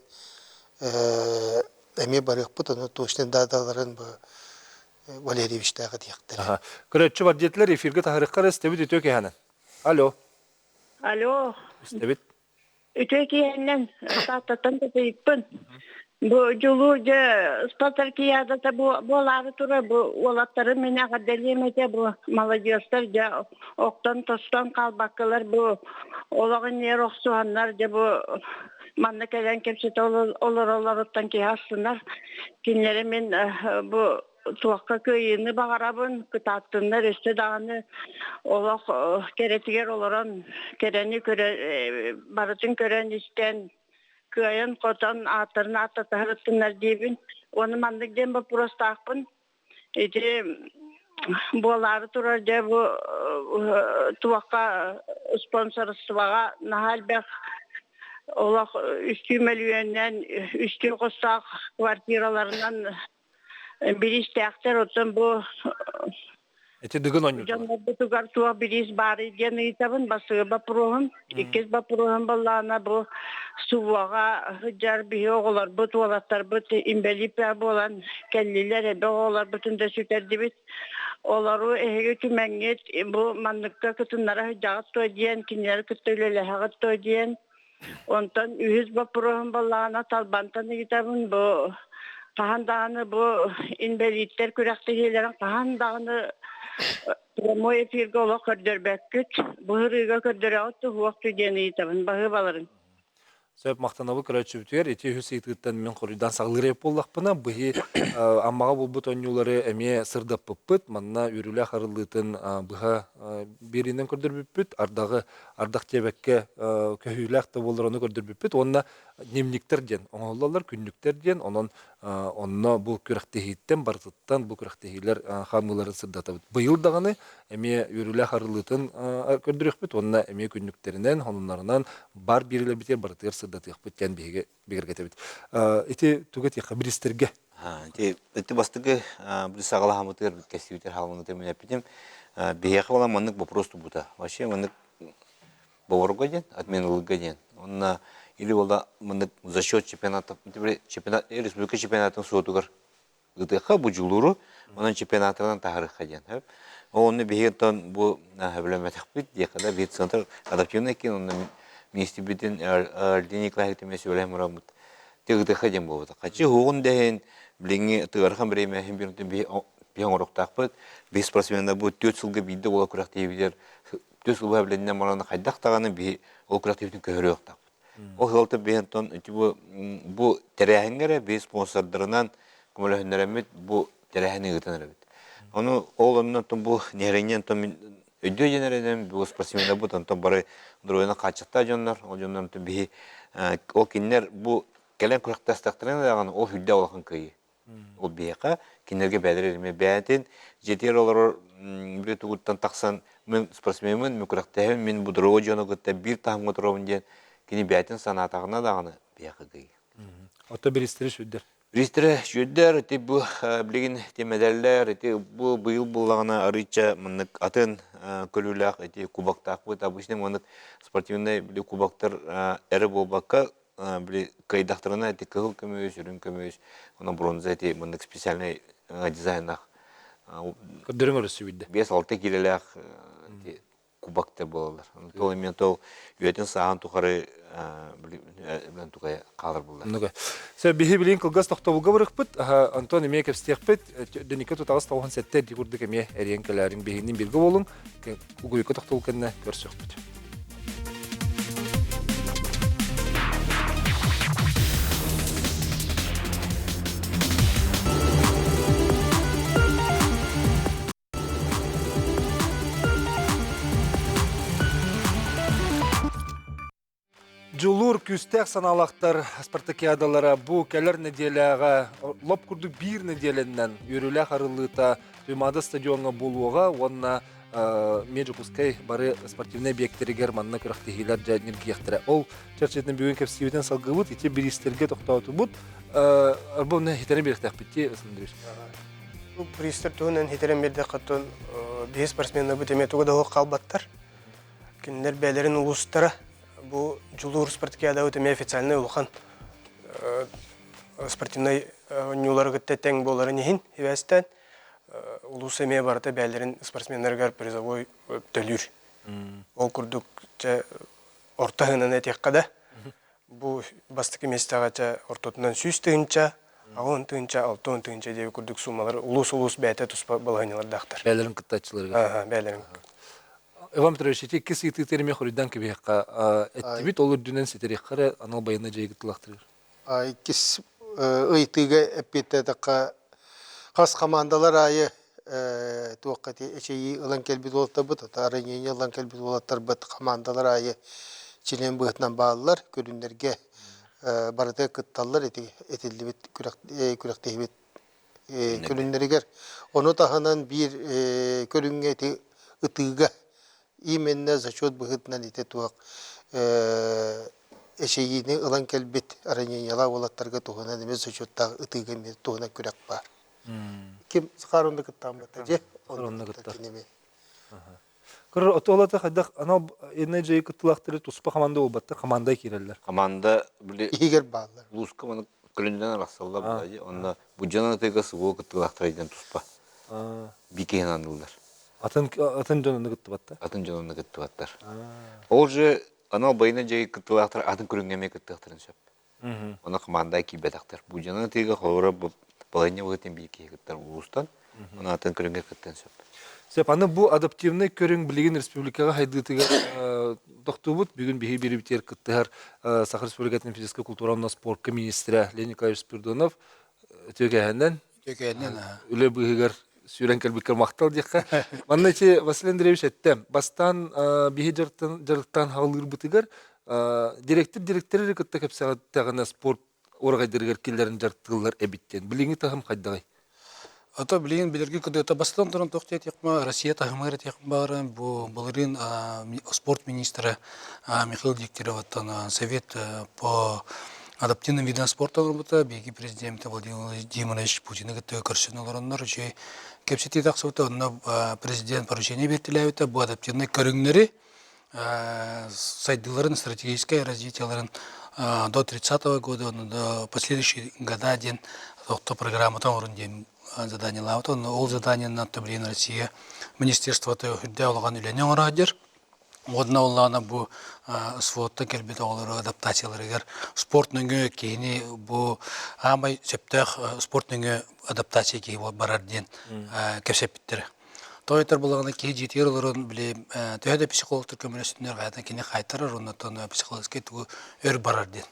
J: әме барық бұд, оны тоштен дадаларын бұл Валерьевичтағы дейқтір.
A: Күрәтші бар жетілер эфирге тағырыққар істебіт өтөк еханын. Алло.
K: Алло.
A: Істебіт.
K: Өтөк еханын тақтаттан көтейіппін. Bu jolu je Spasarkiyada da bu oları tura bu olatları mene kadelemete bu malajyoslar je oktan tostan kalbaklar bu olağın yer oksuanlar je bu manna kelen kepset olarottan ki hasınlar kinlere men bu tuakka köyünü bağarabın kıtattınlar üstü dağını olaq keretiger olaran kereni köre barıtın kören isten Köyün kotan atırın atatahırıttınlar deyibin. Onu mandıkten bu prostaqpın. Boları turar de bu tuvakka sponsorısıvağa nahal bek olaq üstü milyondan üstü qostaq kvartiralarından bir istəyəklər otun bu
A: Eti dıgın oynuyor.
K: Canlar bu tugar tuğa biriz bari diyen itabın basığı bapuruhun. İkiz bapuruhun ballağına bu suvağa hıcar bir oğular. Bu tuvalatlar bu imbelipe olan kelliler ebe oğular. Bütün de süper dibit. Олару эһиге түмәңет бу манныкка кытыннара жагат тоодиен, кинер кыттылы хагат тоодиен. Онтан үз бапырын баллана талбантан гитабын бу кахандаганы бу инвалидтер күрәктегеләрен кахандаганы прямой эфирге ола көрдөрбәккүт. Быһырыга көрдөрәгәт хуак түдәне гитабын баһы баларын.
A: Сөп мақтанабы көрәтші бүтер, ете хүс етігіттен мен қорыдан сағылыр еп болдақпына, бұхи аммаға бұл бұт өңілері әме сырдап бұппыт, манна үрілі қарылытын бұға берінен көрдір бүппіт, ардақ тебәкке көхіләқті болыр оны көрдір бүппіт, онына немниктер ден, оңғылалар күнніктер ден, онына бұл күрәқтехиттен, бартыттан бұл күрәқтехилер қамыларын сырдатабыт. Бұйылдағаны әме үрілі қарылытын көрдір өкпіт, онына әме күнніктерінен, онынларынан бар берілі бітер бартыр сырдатық бүттен бегерге тәбіт. Эти тугат яқа білістерге?
E: Эти бастығы біліс ағала хамытыр кәсібітер халманы тәмін әппетім. Бейеқі бала маннық бұл просто бұта. Вообще маннық бауырға ден, отменылыға ден. Онына или болда маннық за счет чемпионатов, республика чемпионатын суотуғар ғытыға бұл жылуру, онын чемпионатынан тағырыққа ден. Оны бейеттен бұл білемәтік біт, деқада бейт центр адаптивный екен, онын Министр битин Ардини Клахитеме сөйлем рамут. Тегде хадем болды. Качы хугун ден билинги тыгархан биреме хем биртен биң ороктакпыт. 5% бу 4 жылга бидде ола күрәктебилер. 4 жылга биленнән маланы кайдак таганы би ол күрәктебитен көрөктак. О хылты бентон бу терәһәнгәре бе спонсордарынан күмәләһеннәремет бу терәһәне гытанырбыт. Аны олымнан тон бу нереннән тон өйдө женеренен бу спортсмендар бу тон бары дроена качыкта жоннор, ол жоннор тон би ол кинер бу келен күрәктәстәктәрен даган ол хүлдә олакын кыйы. Ол бияка кинерге бәдерелме бәтен жетер олар бир тугуттан таксан мен спортсменмен мен күрәктәһен мен бу дроо жоны гытта бир тахмы торобын ден кини бәтен санатагына даганы бияка кыйы.
A: Ото биристер шүддер.
E: Биристер шүддер ти бу билген темедәлләр ти бу быел булганы арыча мыннык атын көлүләк ти кубактак бу обычный мыннык спортивный били кубактар эре болбакка били кайдактарына ти кыл көмөс үрүн көмөс она бронза ти мыннык специальный дизайнах
A: Көдөрөңөр сүбүддө.
E: 5-6 килелек ти кубактар болалар. Тол мен тол үетен саан тухары билен тухай калыр булдар.
A: Нуга. Сө бихи билин кылгас тохтобулга барыкпыт. Антон Мекев стекпит. Денике тутагыс 97 дигурдык эме эренкелерин бихинин билге болун. Угуйка тохтобулканна көрсөкпүт. Жулур күстәк саналақтар спартакиадалара бу келер неделяга лоп курдук бир неделеннен үрүлә харылыта Тумада стадионга булуга онна Меджикускай бары спортивный объекттери германна күрәктегиләр җанныр кияктыра. Ол чарчетен бүген кепсиюден салгыбыт ите биристерге токтату бут. Бу не хитерен биректәк битти Андрюш.
G: Бу пристер төнен хитерен бирде каттан 5 спортсменны бу теметуга да калбаттар. Киндер бәләрен улустара бу жулур спартакиада өтеме официальный улхан спортивный нюлар гытта тең боларын ехин ивестен улус эме барта бәлерин спортсменнергә призовой төлүр. Ол курдук орта хынын этеккада бу бастык местагача ортотунан 100 тыгынча, 10 тыгынча, 6 тыгынча деп курдук суммалар улус бәте туспа балганылар дактар.
A: Бәлерин кыттачыларга.
G: Бәлерин.
A: Иван Петрович, эти кис иттерме хорыдан кебекка эттибит олар дүнен сетереккаре анал байына жайгыттылактыр.
J: Кис ыйтыга эппете такка кас командалар айы туаккати эчеи ылан келбит болот бут, тарыйын ылан келбит болоттар бут командалар айы член бытынан баалар көрүндөргө барыта кытталлар этилдибит күрәктебит көрүндөргөр. Оны таханан бир көрүнгө ытыга именно за счет быгытнан ите туак эшейини ылан келбит араньяла олаттарга тугана эмес за счет та ытыга мет тугана күрәк бар. Ким сахаронда кыттан бата же?
A: Сахаронда кытта. Кыр отолата хадак анал энерджи кыттылактыры туспа команда болбатта команда киреллер.
E: Команда биле
J: игер баалар.
E: Луска маны көлүндөн арасалла булажы. Онда бу жанатыга суу кыттылактырыдан туспа. Бикейін анылдар.
A: Атын жонуны кыттыбатта?
E: Атын жонуны кыттыбаттар. Ол же анал байына жай кыттыбаттар, атын көрінгеме кыттыбаттарын шап. Оны қымандай кейбетақтар. Бұл жаны тегі қолыры балайына өтен бейкей кыттар ұлыстан, оны атын көрінге кыттан шап.
A: Сеп, аны бұл адаптивный көрің білеген республикаға хайдытыға доқты бұд, бүгін бейі бері бітер кыттығар Сахар Республикатының физическая культура спортка министрі Леонид Николаевич Спиридонов төкәһәннән үле бұғығар сүйрен кәлбіккер мақтал дейққа. Манна че Василий Андреевич әттім, бастан бейі жарықтан хағылыр бұтығар директері кытта кәпсіға тағына спорт орғайдырғар келдерін жарықтығылар әбіттен. Біліңі тағым қайдағай?
L: Ата билеген билерге көдөтө бастан туран тохтет якма Россия тахмыр якмары бу балырын спорт министры Михаил Дегтяревтан совет по адаптивным видам спорта работа беги президент Владимир Владимирович Путин гыты көрсөнөлөрүнөр же кепсети таксыты президент поручение бертиләвитә бу адаптивный көрүңнәре сайдыларын стратегическое развитиеларын до 30-го года до последующих года ден тохто программа там задание лаутон, ол задание на таблине Россия министерство то делало үләнен орадыр. Одна оллана бу сводта келбет олар адаптацияларыгар спортның кейни бу амай септах спортның адаптация кей барар ден кепсептер. Тойтар булагына кей жетерлерин биле төһәдә психологтар көмөлөсүннөр гайта кини кайтарар оннан психологический тугу өр барар ден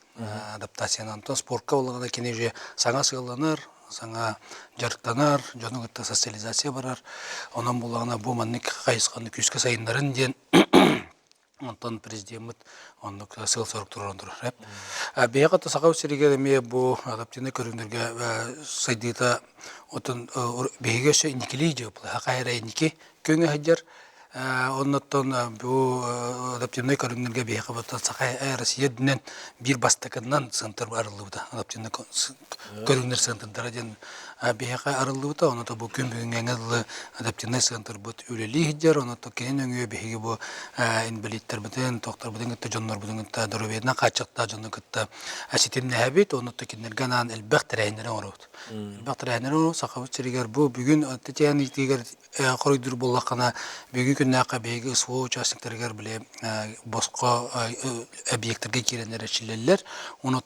L: адаптациянан то спортка булагына кини же саңа сыйланар саңа жарыктанар, жонугутта социализация барар. Онан булагына бу манник кайысканы күскө сайындарын ден онтон президент ондук сыл сорок туран турар. Бияқата сака үсерге ме бу адаптивный көрүнөргө сайдыта отон бегеше иникили жоп, хакайра иники көңө хаҗар. Оннан бу адаптивный көрүнөргө бияқата сака Россия динен бир бастаканнан центр арылыбыда. Адаптивный көрүнөр центрдардан бияқа арылыбыда, онан бу күн бүгүнгө адаптивный центр бут үлели хаҗар, онан кенен өңгө беги бу инвалидтер бүтән доктор бүтән гытта жоннор бүтән гытта дөрөбедә качакта жонны гытта аситимне хәбит онны текиннергән элбәк тренеры орут. Элбәк тренеры сакабыт чиригәр бу бүген тәтән итигәр коридор буллакына бүген көннә кабеге су участникларга беле боско объекттерге киреннәр чилләләр. Оннан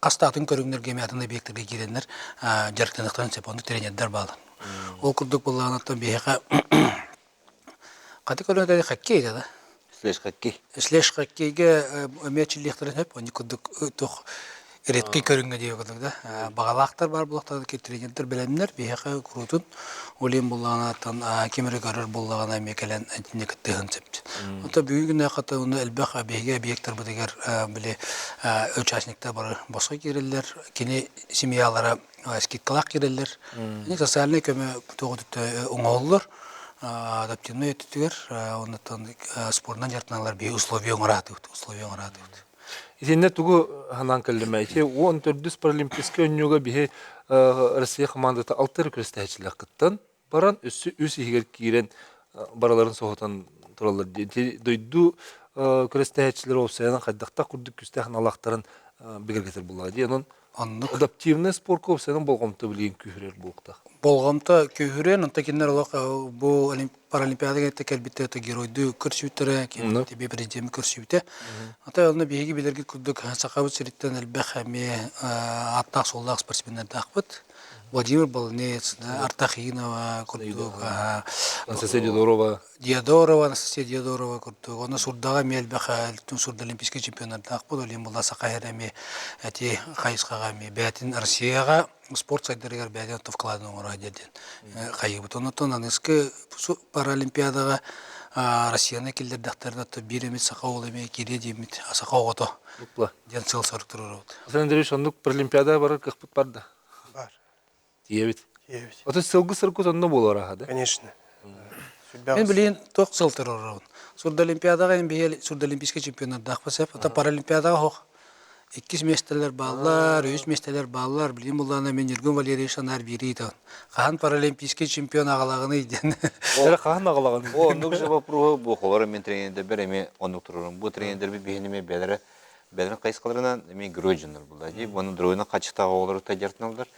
L: кастатын көрүннәргә мәтен объекттерге киреннәр жарыктанлыктан сепонды тренерлар балы. Ол курдук булганаттан бияка Категория хоккей да. Слэш хоккейге мячилихтерен хеп, они кудук тох редкий көрүнгө дейбиз да. Багалактар бар булактар тренерлер белемнер, бияка крутун олим булганаттан кемере көрөр булгана мекелен инекеттен септ. Ата бүгүнө ката уну элбах абеге объекттер будегер биле участниктер бар боско кирелер, кини семьялары скидкалак кирелер. Они социальный көмө тогутта оңоллор. Адаптивный өтүтүгөр, оннан спортнан жартыналар бей условия оңаратып.
A: Итенне тугу ханан каллыма. Ите 14 паралимпийский өннөгө бие Россия командасы алтыр күрөстәчлек кыттан баран үс игер кирен бараларын сохотан туралар. Дойду күрөстәчлер олсаян кайдакта курдук күстәхн алактарын бигергетер булады. Анын адаптивный спорт көпсенен болгомто билген күрөр булукта.
L: Болгомто көйрен онта кинер бу паралимпиадага текелбитте геройду көрсүтөрө ким тебе президент көрсүтө. Ата аны биги билерге курдук сакабы сириттен элбахами аттак солдак спортсмендер дакпыт. Владимир Балнец, Артахинова, Курдуга,
A: Диадорова,
L: Диадорова, Курдуга, на Сурдага Мельбаха, Сурд олимпийский чемпионат дакпыт, олим була сакайрами, эти хайскагами, бятин Россияга спорт сайдыргар бятин вкладын ораден. Кайбыт онотон аныске паралимпиадага Россияны келдер дактарда биремит сакаулами киредимит сакаото. Ден цел сорктурут.
A: Андреевич, ондук паралимпиада бар кыпыт барда. Евит. Это сылгы сыркут онно болар ахада.
G: Конечно.
L: Мен билен ток сылтыр орун. Сурд олимпиадага бел сурд олимпийский чемпионат дакпасап, ата паралимпиадага хок. 2 местелер баллар, 3 местелер баллар, билим булана мен Юрген Валерьевич анар бирит. Хан паралимпийский чемпион агалагыны иден.
A: Хан агалагыны.
E: О, нук жаба про бу холар мен тренерде береме онук турурум. Бу тренерлер бигенеме бедер кайскаларынан мен грожинер булды. Буны дройна качтага олар тажартналар.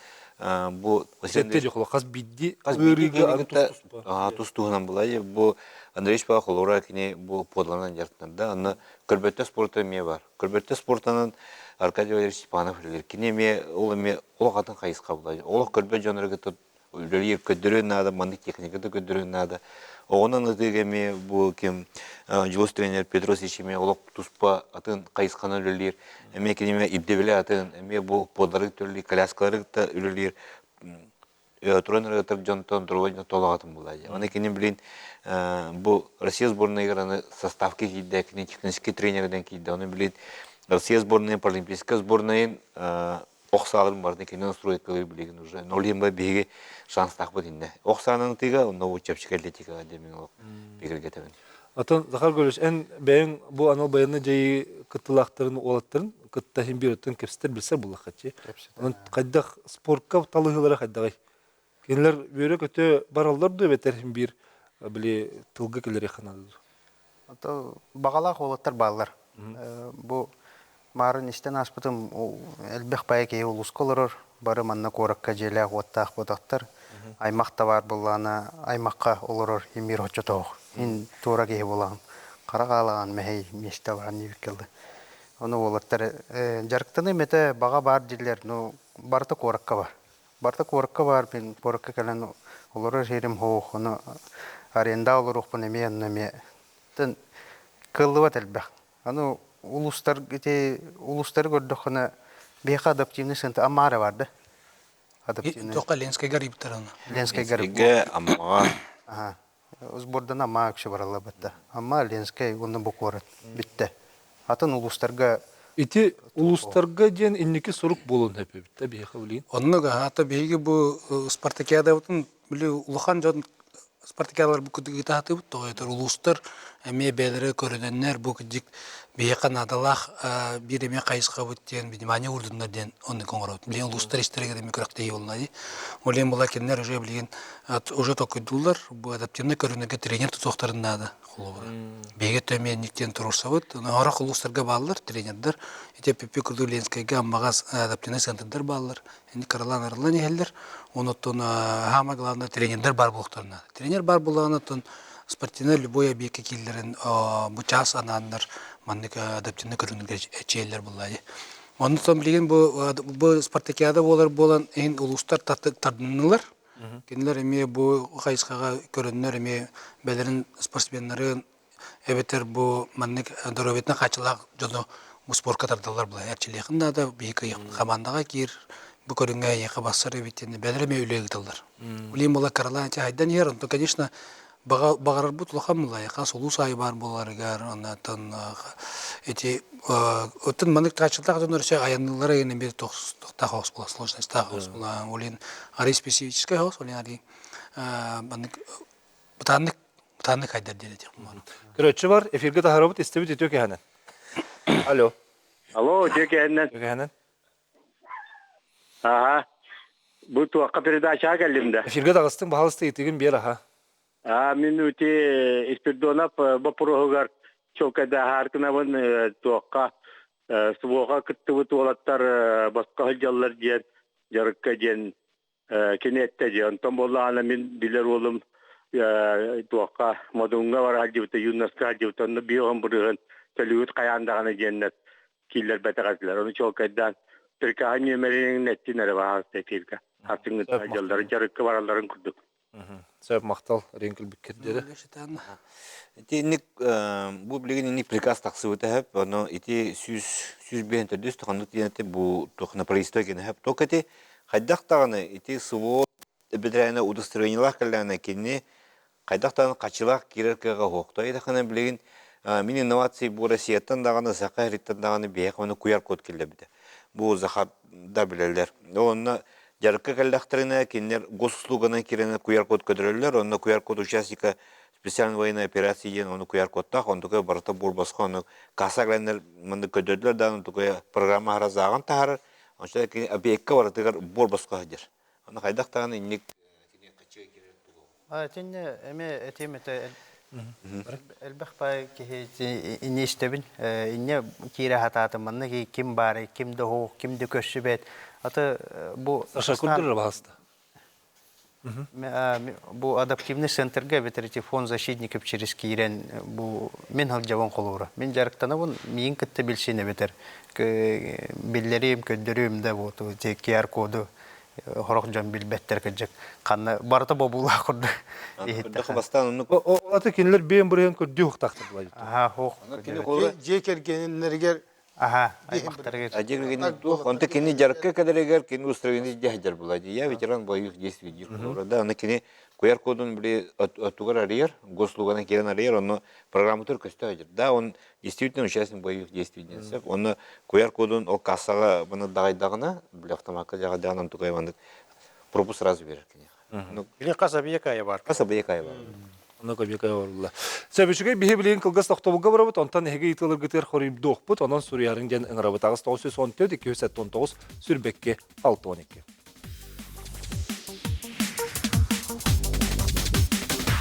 E: бу
A: Сетте жоколо каз бидди
E: Ырыга
A: ары тустуспа.
E: тустугунан булай бу Андреевич ба холора кини бу подланан жартнарда аны көрбөттө спорты ме бар. Көрбөттө спортанын Аркадий Валерьевич Степанов билер. Кини ме ол эме ол катын кайыска булай. Ол көрбө жонорго тот үлөр көдөрүн нада мандык техникада көдөрүн нада. Онун ытыга ме бу ким жилос тренер Петрос Ишиме ол туспа атын кайысканы үлөр. Эме кини ме ибдебеле атын эме бу подлары төлли коляскалары да үлөр. Тренеры тар Джонтон Трувоня толагатын булай. Аны кини билин бу Россия сборная играны составки кийде, кини технический тренерден кийде. Аны билин Россия сборная, паралимпийская сборная оксалым барды кини настройкалар билген уже. Нолимба беги шанс тахбы динде. Оксанын тига новый чепчик атлетика демин ол бигергетен.
A: Атын Захар Гөлөш эн бәйин бу анал баянны жайы кыттылактарын олаттарын кытта химбирөттөн кепстер билсер булакчы. Анын кайдак спортка талыгылары кайдагай. Кенлер бөрө көтө баралдар да бетер химбир биле тылгы келер ханады.
I: Ата багала холоттар баллар. Бу марын истен аспытым элбек байке улусколор бары манна коракка желе оттак бодактар. Аймакта бар буллана аймакка олорор химбир очотог. Ин тура ке булам. Карагалаган мехей меште бар нивкелди. Оны олоттар жарктаны мете бага бар дилер, ну барта коракка бар. Барта коракка бар, мен коракка келен олорор жерим хох, оны аренда олорук пун эме аннаме. Тен кыллыбат элбек. Аны улустар көрдөхүнө бека адаптивный центр амара барды. Адаптивный.
L: Тока Ленская гариптарана.
I: Ленская гарип.
E: Амма.
I: Ага. Узбордана ама кши баралла батта. Амма Ленская уны букорат. Битте. Атын улустарга
A: Ити улустарга ден инники сорук болон хепе битте беха билин.
L: Оннуга ата беги бу спартакиада бутун биле улахан жон спартакиадалар бу күдүгү таатып тойтор улустар эме белере көрөнөннөр бу күдүк бейқан адалах бир эме кайыска буттен внимание урдуннарден онны коңорот. Билен улустар истерге де микрокте болнады. Олен була кеннер уже билген уже токуйдулар бу адаптивный көрөнөгө тренер тутуктарын нада. Беге төменниктен турушсабыт, ара улустарга баллар тренердер. Эте Пепе Курдуленскайга аммагас адаптивный центрдер баллар. Эни каралан арлан элдер. Онотон хама главный тренердер бар булуктарына. Тренер бар булаганатон спортивный любой объект киллерин бу час анандар маннык адаптивный көрүнүгө чейлер буллайды. Онотон билген бу спартакиада болан эң улустар тардынылар. Кенлер эме бу кайыскага көрүнөр эме белерин спортсмендерин эбетер бу маннык доробетне качылак жоно бу спортка тардылар булай. Эрчилегинде да бийик командага кир бу көрүнгө яка басар эбетне белереме үлегитилдер. Улим була Каролайна айдан ерон, то конечно багарар бут лохамлай кас улус ай бар боларыгар онатан эти отын маннык качылак жонорча аянылары эне бир тохта хаус була сложность хаус була. Улин ари специфический хаус, улин ари маннык бутаннык айдар деди.
A: Көрөчү бар, эфирге тахарабыт истебит өтө кеханен. Алло.
M: Алло, Жекенен.
A: Кеханен.
M: Ага. Бу туакка передача келдимде.
A: Эфирге дагыстын баалысты итигин бер аха.
M: Мен өте Испирдонап бапурогар чокада харкынабын туакка суога кыттыбыт олаттар баска хылжаллар ден жарыкка ден кенетте ден томболана мен билер олым туакка модунга бар алжыбыта юнаска алжыбыта биоган бурыгын төлүгүт каяндаганы деннет киллер бетагатылар onu чокадан Türkiye нөмеринин неттинер баас эфирге артыңы хылжаллар жарыкка бараларын курдук.
A: Сөп мактал реңкел биккердери.
E: Итинник бу билген инник приказ таксыбыта хеп, аны ити сүз бен төдөс тоханлык дигенде бу тохна проистой ген хеп. Токати кайдактаганы ити сво бедрәне удостоверениялар келләне кинне кайдактаганы качылак киреркега хокта идахана билген мин инновация бу Россиятан даганы Сакариттан даганы бек аны QR код келде биде. Бу Захар да билелер. Онна жарыкка келдактерине кинер госуслугана кирене QR код көдөрөлөр, онна QR код участника специальной военной операции ден оны QR кодтак, он такой барта бурбасқа, оны касаглендер мынды көдөрөлөр да, он такой программа харазаган тахар, он что таки объектка баратыгар бурбасқа хадер. Оны хайдактаган инник
I: тенне эме этемете элбэх бай ки инне истебин инне кире хататы манны ким бары, ким доху, ким де көшүбет Аты бу
A: Саша Курдыр баста.
I: бу адаптивный центрге ветератив фонд защитников через Кирен бу мен хал жаван колура. Мен жарыктана бун миин кытта билсене бетер. Биллерим көддөрүм да вот те QR коду хорок жан билбеттер кыжык. Канна барта бобула курды.
A: Олаты кинилер бейін бұрын көрді ұқтақты бұлай.
J: Же кергенлерге
I: Ага,
E: онты кини жарыкка кадерегер кини устроение жахжар булады. Я ветеран боевых действий директора. Да, на кини QR кодун били оттугар арьер, госслугана керен арьер, он программу только стоит. Да, он действительно участник боевых действий. Он QR кодун ол кассага бана дагайдагына, били автоматка жагадагынан тугай вандык пропуск сразу берер кини.
F: Или Касабиякая бар.
E: Касабиякая бар.
A: Оны көбекай орылла. Сөбішіге бейі білейін қылғыз тоқтабылға барабыт, онтан әге итылыр күтер қорып доқпыт, онан Сүриярын ден ыңырабыт ағыз 914-219 сүрбекке 612.